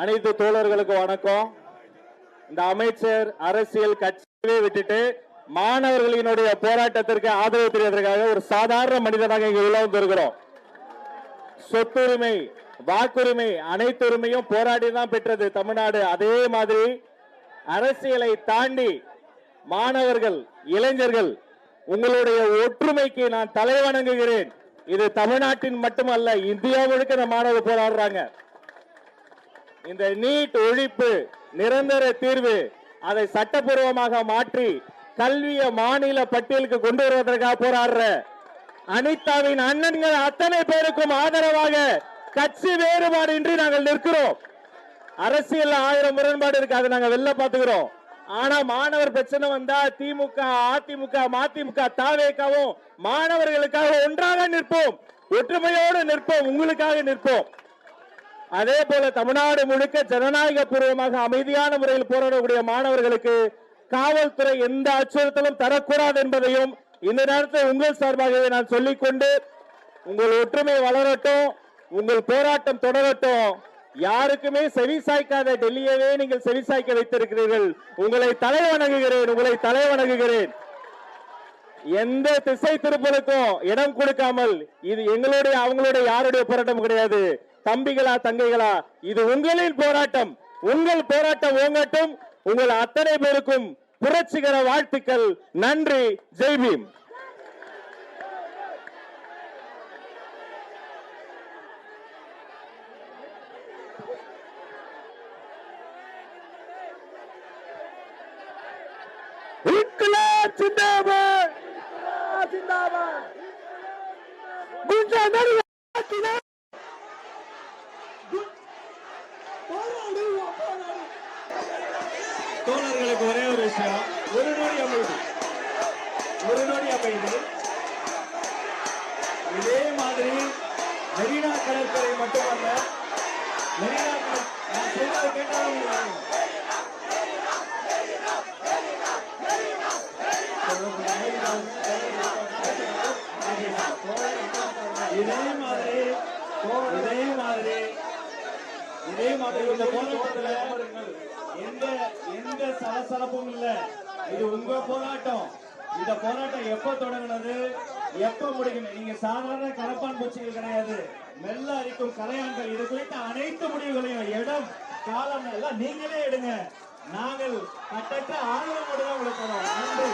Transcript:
அனைத்து தோழர்களுக்கு வணக்கம். இந்த அமைச்சர் அரசியல் கட்சியை விட்டுட்டு மாணவர்களினுடைய போராட்டத்திற்கு ஆதரவு தெரிவதற்காக ஒரு சாதாரண மனிதனாக இங்கு உள்ள வந்திருக்கிறோம். சொத்துரிமை, வாக்குரிமை, அனைத்து உரிமையும் போராடி தான் பெற்றது தமிழ்நாடு. அதே மாதிரி அரசியலை தாண்டி மாணவர்கள், இளைஞர்கள், உங்களுடைய ஒற்றுமைக்கு நான் தலை வணங்குகிறேன். இது தமிழ்நாட்டின் மட்டுமல்ல, இந்தியா முழுக்க இந்த மாணவர்கள் போராடுறாங்க. இந்த நீட் ஒழிப்பு நிரந்தர தீர்வு, அதை சட்டப்பூர்வமாக மாற்றி கல்வியை மாநில பட்டியலுக்கு கொண்டு வருவதற்காக போராடுற அனிதாவின் அண்ணன்கள் அத்தனை பேருக்கும் ஆதரவாக கட்சி வேறுபாடு இன்றி நாங்கள் நிற்கிறோம். அரசியல் 1000 முரண்பாடு இருக்கு, அதை நாங்கள் வெளில பாத்துக்கிறோம். ஆனா மாணவர் பிரச்சனை வந்தா திமுக, அதிமுக, மதிமுக, தாவேகவும் மாணவர்களுக்காக ஒன்றாக நிற்போம், ஒற்றுமையோடு நிற்போம், உங்களுக்காக நிற்போம். அதே போல தமிழ்நாடு முழுக்க ஜனநாயக பூர்வமாக அமைதியான முறையில் போராடக்கூடிய மாணவர்களுக்கு காவல்துறை எந்த அச்சுறுத்தலும் தரக்கூடாது என்பதையும் இந்த நேரத்தில் உங்கள் சார்பாகவே நான் சொல்லிக்கொண்டு, உங்கள் ஒற்றுமை வளரட்டும், உங்கள் போராட்டம் தொடரட்டும். யாருக்குமே செவி சாய்க்காத டெல்லியவே நீங்கள் செவி சாய்க்க வைத்திருக்கிறீர்கள். உங்களை தலை வணங்குகிறேன், உங்களை தலை வணங்குகிறேன். எந்த திசை திருப்பலுக்கும் இடம் கொடுக்காமல், இது எங்களுடைய அவங்களுடைய யாருடைய போராட்டம் கிடையாது. தம்பிகளா தங்கைகளா, இது உங்களின் போராட்டம். உங்கள் போராட்டம் ஓங்கட்டும். உங்கள் அத்தனை பேருக்கும் புரட்சிகர வாழ்த்துக்கள். நன்றி. ஜெய் பீம். ஜிந்தாபாத் ஜிந்தாபாத். தோழர்களுக்கு ஒரே ஒரு விஷயம், ஒரு நொடி அமைதி, ஒரு நொடி அமைதி. இதே மாதிரி மெரினா கடற்கரை மட்டுமல்ல, மெரினா நான் சொல்றது கேட்டாலும் இதே மாதிரி இந்த போராட்டத்துல எந்த சலசலப்பும் இல்ல. இது உங்க போராட்டம். இந்த போராட்டம் எப்ப தொடங்கினது, எப்ப முடிக்கணும்? நீங்க சாதாரண கலப்பான் பூச்சிகள் கிடையாது, மெல்ல அரிக்கும் கலையான்கள். இது குறித்த அனைத்து முடிவுகளையும் இடம், காலம் எல்லாம் நீங்களே எடுங்க. நாங்கள் கட்டற்ற ஆதரவோடு தான் உங்களுக்கு தரோம். நன்றி.